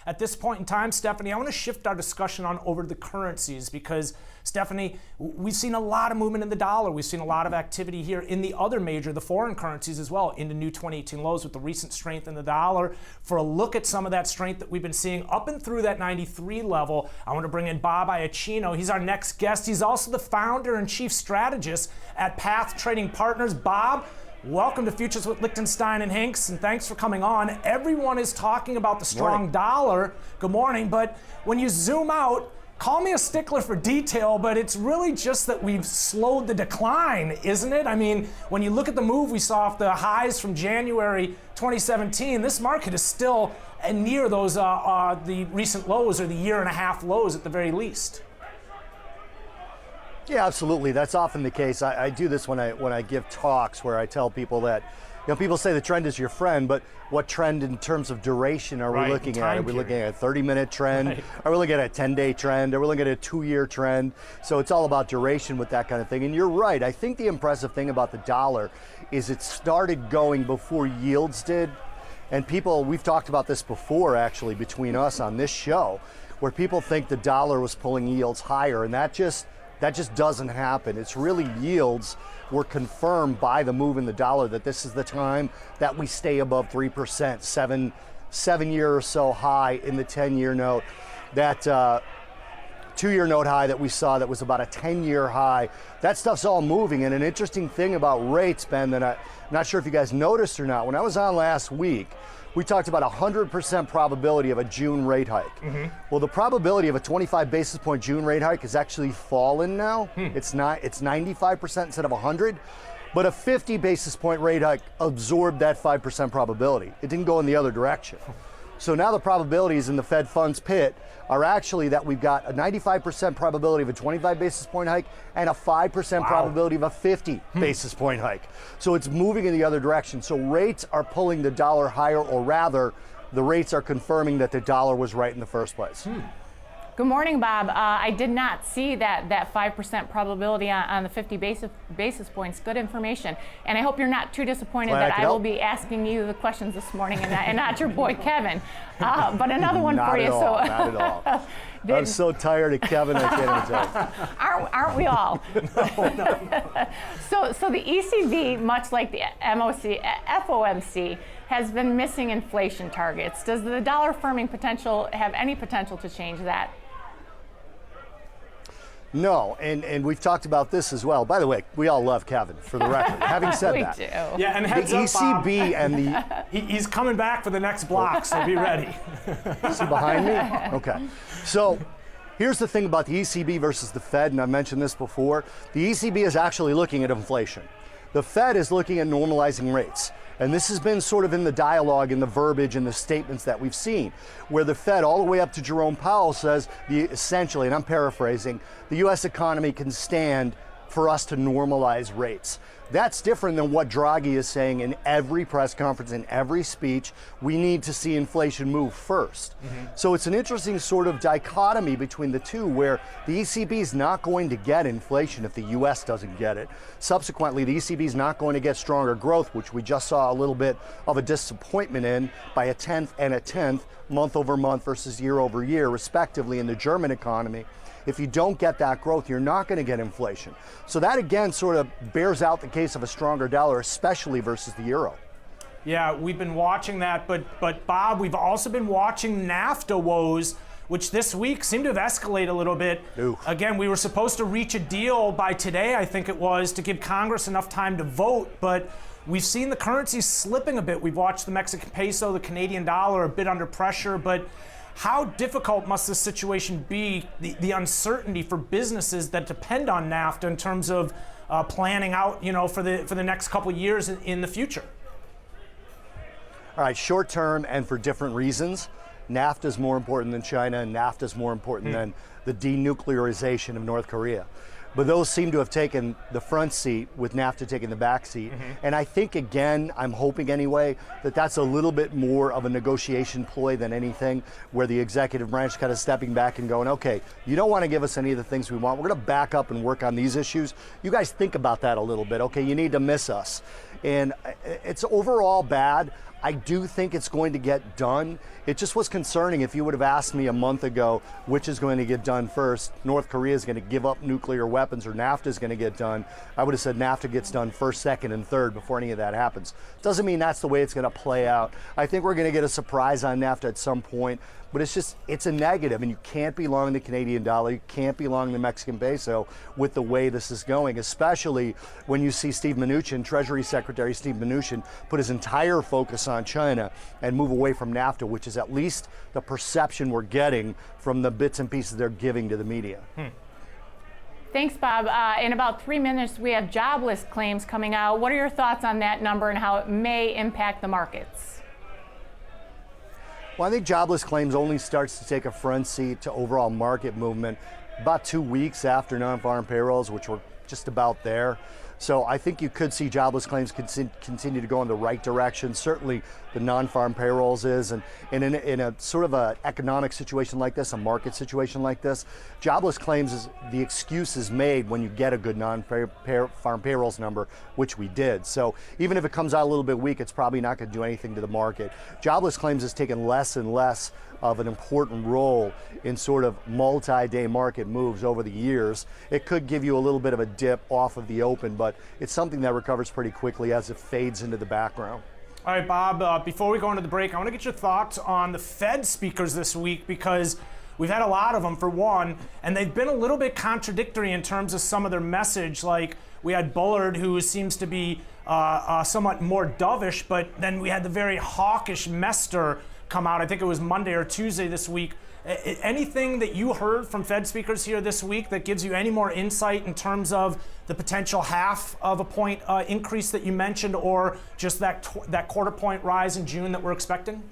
at this point in time, Stephanie, I want to shift our discussion on over to the currencies because, Stephanie, we've seen a lot of movement in the dollar. We've seen a lot of activity here in the other major, the foreign currencies as well, into new 2018 lows with the recent strength in the dollar. For a look at some of that strength that we've been seeing up and through that 93 level, I want to bring in Bob Iaccino. He's our next guest. He's also the founder and chief strategist at Path Trading Partners. Bob, welcome to Futures with Lichtenstein and Hinks, and thanks for coming on. Everyone is talking about the strong dollar. Good morning, but when you zoom out, call me a stickler for detail, but it's really just that we've slowed the decline, isn't it? I mean, when you look at the move we saw off the highs from January 2017, this market is still near those the recent lows or the year-and-a-half lows at the very least. Yeah, absolutely. That's often the case. I do this when I give talks where I tell people that, people say the trend is your friend, but what trend in terms of duration are we looking at? Are we looking at a 30-minute trend? Right. Are we looking at a 10-day trend? Are we looking at a 2-year trend? So it's all about duration with that kind of thing. And you're right. I think the impressive thing about the dollar is it started going before yields did. And people, we've talked about this before actually between us on this show, where people think the dollar was pulling yields higher, and that just doesn't happen. It's really yields were confirmed by the move in the dollar that this is the time that we stay above 3%, seven year or so high in the 10-year note. That 2-year note high that we saw that was about a 10-year high, that stuff's all moving. And an interesting thing about rates, Ben, that I'm not sure if you guys noticed or not, when I was on last week, we talked about 100% probability of a June rate hike. Mm-hmm. Well, the probability of a 25 basis point June rate hike has actually fallen now. It's 95% instead of 100. But a 50 basis point rate hike absorbed that 5% probability. It didn't go in the other direction. So now the probabilities in the Fed funds pit are actually that we've got a 95% probability of a 25 basis point hike and a 5% probability of a 50 basis point hike. So it's moving in the other direction. So rates are pulling the dollar higher, or rather, the rates are confirming that the dollar was right in the first place. Good morning, Bob. I did not see that 5% probability on the 50 basis points. Good information. And I hope you're not too disappointed that I will be asking you the questions this morning and not your boy Kevin. But another one for you. Not at all. I'm so tired of Kevin, I can't even tell you. Aren't we all? No. So the ECB, much like the FOMC, has been missing inflation targets. Does the dollar firming potential have any potential to change that? No, and we've talked about this as well. By the way, we all love Kevin, for the record. Having said that, do. Yeah, and heads the up, ECB Bob, and the he's coming back for the next block, so be ready. Is he behind me? Okay. So here's the thing about the ECB versus the Fed, and I mentioned this before. The ECB is actually looking at inflation. The Fed is looking at normalizing rates. And this has been sort of in the dialogue, in the verbiage, and the statements that we've seen, where the Fed, all the way up to Jerome Powell, says essentially, and I'm paraphrasing, the U.S. economy can stand for us to normalize rates. That's different than what Draghi is saying in every press conference, in every speech. We need to see inflation move first. So it's an interesting sort of dichotomy between the two, where the ECB is not going to get inflation if the U.S. doesn't get it. Subsequently, the ECB is not going to get stronger growth, which we just saw a little bit of a disappointment in, by a tenth and a tenth, month over month versus year over year, respectively, in the German economy. If you don't get that growth, you're not going to get inflation. So that, again, sort of bears out the case of a stronger dollar, especially versus the euro. Yeah, we've been watching that, but Bob, we've also been watching NAFTA woes, which this week seemed to have escalated a little bit. Oof. Again, we were supposed to reach a deal by today, I think it was, to give Congress enough time to vote, but we've seen the currency slipping a bit. We've watched the Mexican peso, the Canadian dollar a bit under pressure, but how difficult must this situation be, the uncertainty for businesses that depend on NAFTA in terms of planning out, for the next couple of years in the future? All right, short term and for different reasons. NAFTA is more important than China, and NAFTA is more important than the denuclearization of North Korea. But those seem to have taken the front seat, with NAFTA taking the back seat. And I think, again, I'm hoping anyway, that that's a little bit more of a negotiation ploy than anything, where the executive branch kind of stepping back and going, okay, you don't want to give us any of the things we want. We're going to back up and work on these issues. You guys think about that a little bit. Okay, you need to miss us. And it's overall bad. I do think it's going to get done. It just was concerning if you would have asked me a month ago which is going to get done first. North Korea is going to give up nuclear weapons or NAFTA is going to get done. I would have said NAFTA gets done first, second, and third before any of that happens. Doesn't mean that's the way it's going to play out. I think we're going to get a surprise on NAFTA at some point, but it's a negative, and you can't be long the Canadian dollar, you can't be long the Mexican peso with the way this is going, especially when you see Steve Mnuchin, Treasury Secretary Steve Mnuchin, put his entire focus on China and move away from NAFTA, which is at least the perception we're getting from the bits and pieces they're giving to the media. Thanks, Bob. In about 3 minutes, we have jobless claims coming out. What are your thoughts on that number and how it may impact the markets? Well, I think jobless claims only starts to take a front seat to overall market movement about 2 weeks after non-farm payrolls, which were just about there. So I think you could see jobless claims continue to go in the right direction. Certainly the non-farm payrolls is, and in a sort of an economic situation like this, a market situation like this, jobless claims is the excuse is made when you get a good non-farm payrolls number, which we did. So even if it comes out a little bit weak, it's probably not going to do anything to the market. Jobless claims has taken less and less of an important role in sort of multi-day market moves over the years. It could give you a little bit of a dip off of the open, but it's something that recovers pretty quickly as it fades into the background. All right, Bob, before we go into the break, I want to get your thoughts on the Fed speakers this week, because we've had a lot of them, for one, and they've been a little bit contradictory in terms of some of their message. Like, we had Bullard, who seems to be somewhat more dovish, but then we had the very hawkish Mester come out. I think it was Monday or Tuesday this week. Anything that you heard from Fed speakers here this week that gives you any more insight in terms of the potential half of a point increase that you mentioned, or just that quarter point rise in June that we're expecting?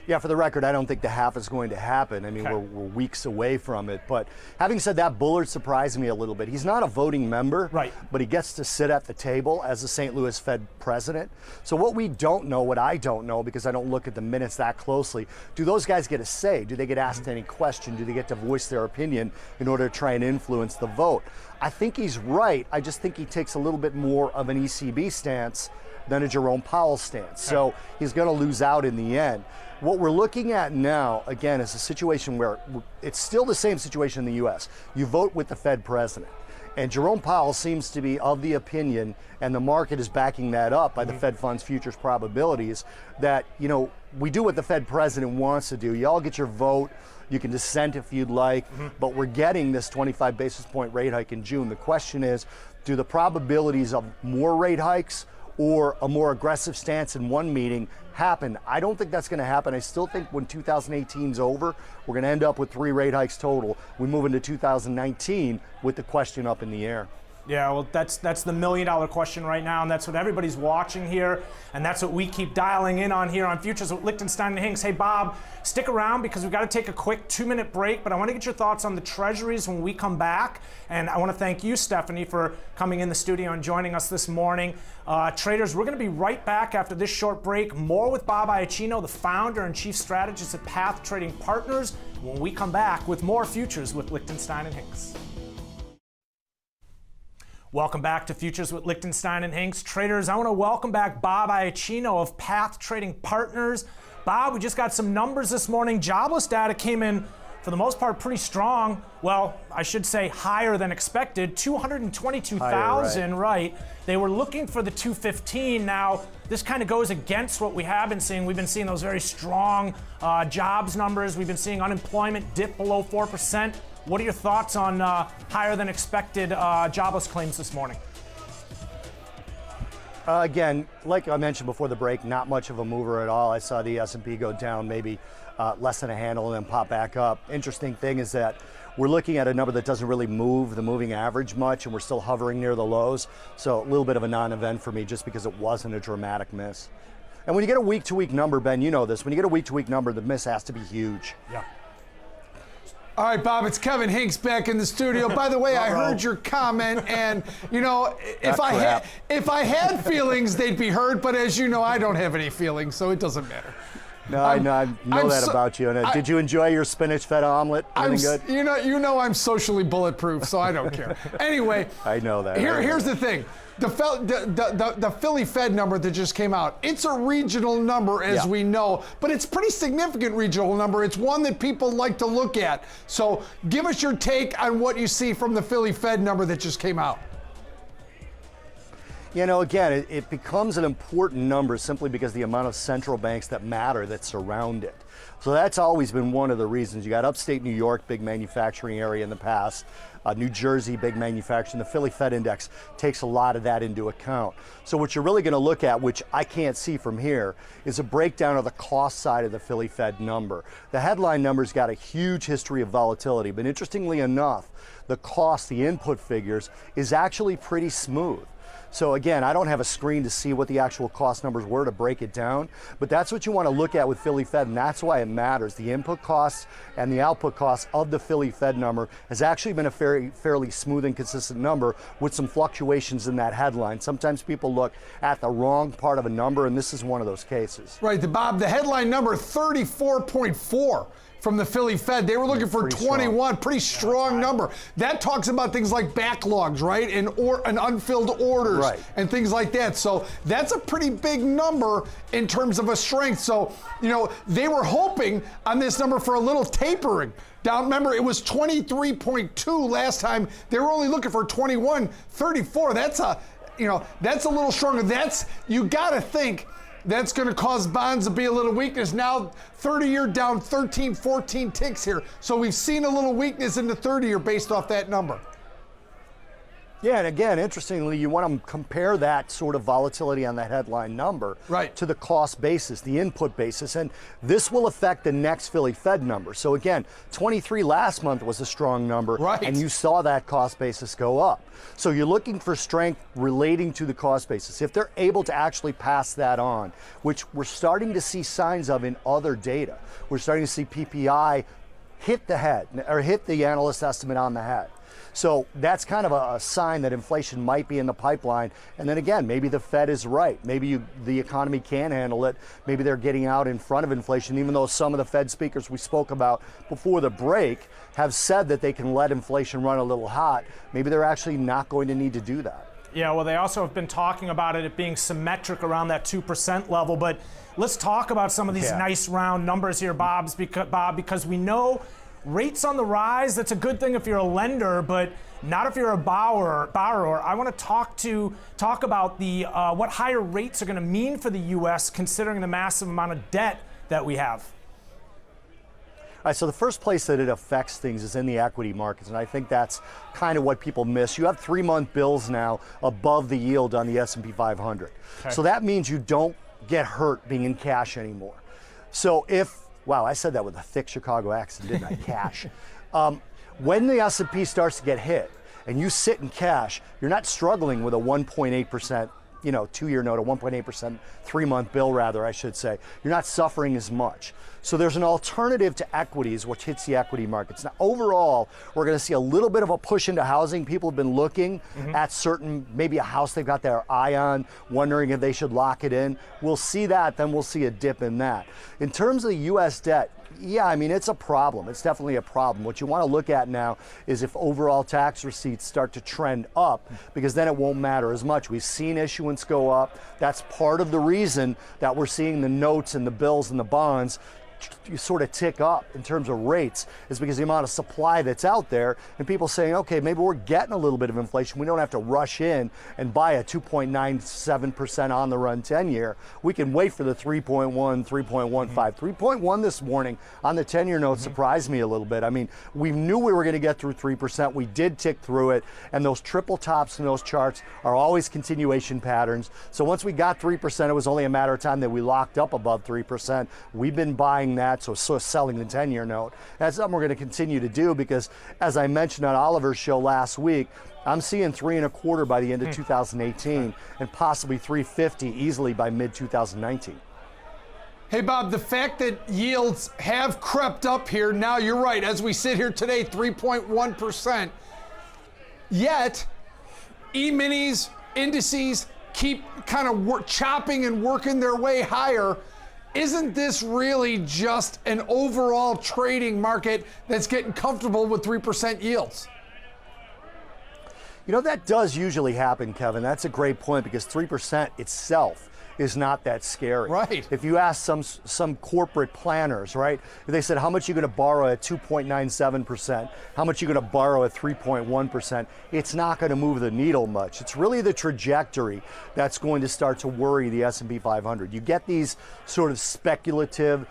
Yeah, for the record, I don't think the half is going to happen. I mean, we're weeks away from it. But having said that, Bullard surprised me a little bit. He's not a voting member, right, but he gets to sit at the table as the St. Louis Fed president. So what we don't know, what I don't know, because I don't look at the minutes that closely, do those guys get a say? Do they get asked any question? Do they get to voice their opinion in order to try and influence the vote? I think he's right. I just think he takes a little bit more of an ECB stance than a Jerome Powell stance. So he's going to lose out in the end. What we're looking at now, again, is a situation where it's still the same situation in the U.S. You vote with the Fed president. And Jerome Powell seems to be of the opinion, and the market is backing that up by the Fed funds futures probabilities, that, you know, we do what the Fed president wants to do. You all get your vote. You can dissent if you'd like, but we're getting this 25 basis point rate hike in June. The question is, do the probabilities of more rate hikes or a more aggressive stance in one meeting happen? I don't think that's going to happen. I still think when 2018 is over, we're going to end up with 3 rate hikes total. We move into 2019 with the question up in the air. Yeah, well, that's the million-dollar question right now, and that's what everybody's watching here, and that's what we keep dialing in on here on Futures with Lichtenstein and Hinks. Hey, Bob, stick around because we've got to take a quick 2-minute break, but I want to get your thoughts on the Treasuries when we come back, and I want to thank you, Stephanie, for coming in the studio and joining us this morning. Traders, we're going to be right back after this short break. More with Bob Iaccino, the founder and chief strategist at Path Trading Partners, when we come back with more Futures with Lichtenstein and Hinks. Welcome back to Futures with Lichtenstein and Hinks. Traders, I want to welcome back Bob Iaccino of Path Trading Partners. Bob, we just got some numbers this morning. Jobless data came in, for the most part, pretty strong. Well, I should say higher than expected, 222,000, right. They were looking for the 215. Now, this kind of goes against what we have been seeing. We've been seeing those very strong jobs numbers. We've been seeing unemployment dip below 4%. What are your thoughts on higher than expected jobless claims this morning? Again, like I mentioned before the break, not much of a mover at all. I saw the S&P go down maybe less than a handle and then pop back up. Interesting thing is that we're looking at a number that doesn't really move the moving average much, and we're still hovering near the lows. So a little bit of a non-event for me just because it wasn't a dramatic miss. And when you get a week-to-week number, Ben, you know this, when you get a week-to-week number, the miss has to be huge. Yeah. All right, Bob, it's Kevin Hinks back in the studio. By the way, I heard your comment, and, you know, if I had feelings, they'd be hurt, but as you know, I don't have any feelings, so it doesn't matter. No, I know that about you. And did you enjoy your spinach feta omelet? Good? You know I'm socially bulletproof, so I don't care. Anyway, I know that. Here's the thing. The Philly Fed number that just came out, it's a regional number, as we know, but it's a pretty significant regional number. It's one that people like to look at. So give us your take on what you see from the Philly Fed number that just came out. You know, again, it becomes an important number simply because the amount of central banks that matter that surround it. So that's always been one of the reasons. You got upstate New York, big manufacturing area in the past, New Jersey, big manufacturing. The Philly Fed Index takes a lot of that into account. So what you're really going to look at, which I can't see from here, is a breakdown of the cost side of the Philly Fed number. The headline number's got a huge history of volatility, but interestingly enough, the cost, the input figures, is actually pretty smooth. So again, I don't have a screen to see what the actual cost numbers were to break it down, but that's what you want to look at with Philly Fed, and that's why it matters. The input costs and the output costs of the Philly Fed number has actually been a fairly smooth and consistent number with some fluctuations in that headline. Sometimes people look at the wrong part of a number, and this is one of those cases. Right, Bob, the headline number 34.4. From the Philly Fed. They were looking for 21, pretty strong number. That talks about things like backlogs, right? And unfilled orders and things like that. So that's a pretty big number in terms of a strength. So, you know, they were hoping on this number for a little tapering. Now, remember, it was 23.2 last time. They were only looking for 21, 34. That's a little stronger. You got to think that's going to cause bonds to be a little weakness. Now, 30-year down 13, 14 ticks here. So we've seen a little weakness in the 30-year based off that number. Yeah, and again, interestingly, you want to compare that sort of volatility on that headline number to the cost basis, the input basis, and this will affect the next Philly Fed number. So again, 23 last month was a strong number, and you saw that cost basis go up. So you're looking for strength relating to the cost basis. If they're able to actually pass that on, which we're starting to see signs of in other data, we're starting to see PPI hit the head, or hit the analyst estimate on the head. So that's kind of a sign that inflation might be in the pipeline. And then again, maybe the Fed is right. Maybe the economy can handle it. Maybe they're getting out in front of inflation, even though some of the Fed speakers we spoke about before the break have said that they can let inflation run a little hot. Maybe they're actually not going to need to do that. Yeah, well, they also have been talking about it being symmetric around that 2% level. But let's talk about some of these nice round numbers here, Bob, because we know rates on the rise. That's a good thing if you're a lender, but not if you're a borrower. I want to talk about the what higher rates are going to mean for the U.S. considering the massive amount of debt that we have. All right, so the first place that it affects things is in the equity markets, and I think that's kind of what people miss. You have 3-month bills now above the yield on the S&P 500. Okay. So that means you don't get hurt being in cash anymore. So wow, I said that with a thick Chicago accent, didn't I? Cash. When the S&P starts to get hit and you sit in cash, you're not struggling with a 1.8%, 2-year note, a 1.8%, 3-month bill rather, I should say. You're not suffering as much. So there's an alternative to equities, which hits the equity markets. Now, overall, we're going to see a little bit of a push into housing. People have been looking at maybe a house they've got their eye on, wondering if they should lock it in. We'll see that, then we'll see a dip in that. In terms of the U.S. debt, yeah, I mean, it's a problem. It's definitely a problem. What you want to look at now is if overall tax receipts start to trend up, because then it won't matter as much. We've seen issuance go up. That's part of the reason that we're seeing the notes and the bills and the bonds you sort of tick up in terms of rates, is because the amount of supply that's out there and people saying, okay, maybe we're getting a little bit of inflation. We don't have to rush in and buy a 2.97% on the run 10-year. We can wait for the 3.1, 3.15. 3.1 this morning on the 10-year note surprised me a little bit. I mean, we knew we were going to get through 3%. We did tick through it, and those triple tops in those charts are always continuation patterns. So once we got 3%, it was only a matter of time that we locked up above 3%. We've been buying that, so selling the 10-year note. That's something we're going to continue to do because, as I mentioned on Oliver's show last week, I'm seeing 3.25 by the end of 2018 and possibly 3.50 easily by mid-2019. Hey, Bob, the fact that yields have crept up here, now you're right, as we sit here today, 3.1%, yet E-minis, indices keep kind of chopping and working their way higher. isn't this really just an overall trading market that's getting comfortable with 3% yields? You know, that does usually happen, Kevin. That's a great point because 3% itself is not that scary. Right. If you ask some corporate planners, right, if they said, how much are you going to borrow at 2.97%, how much are you going to borrow at 3.1%, it's not going to move the needle much. It's really the trajectory that's going to start to worry the S&P 500. You get these sort of speculative,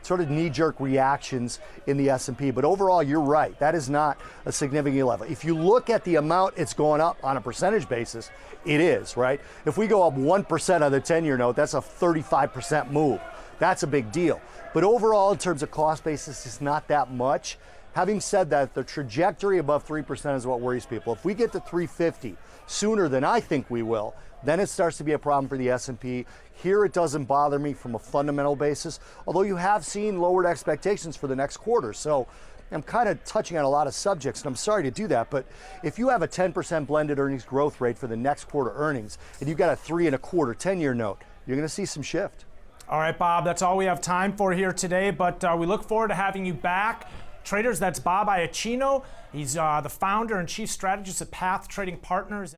sort of knee-jerk reactions in the S&P, but overall, you're right. That is not a significant level. If you look at the amount it's going up on a percentage basis, it is, right? If we go up 1% on the 10-year note, that's a 35% move. That's a big deal. But overall, in terms of cost basis, it's not that much. Having said that, the trajectory above 3% is what worries people. If we get to 350 sooner than I think we will, then it starts to be a problem for the S&P. Here it doesn't bother me from a fundamental basis, although you have seen lowered expectations for the next quarter. So I'm kind of touching on a lot of subjects, and I'm sorry to do that, but if you have a 10% blended earnings growth rate for the next quarter earnings, and you've got a 3.25 10-year note, you're going to see some shift. All right, Bob, that's all we have time for here today, but we look forward to having you back. Traders, that's Bob Iaccino. He's the founder and chief strategist at Path Trading Partners.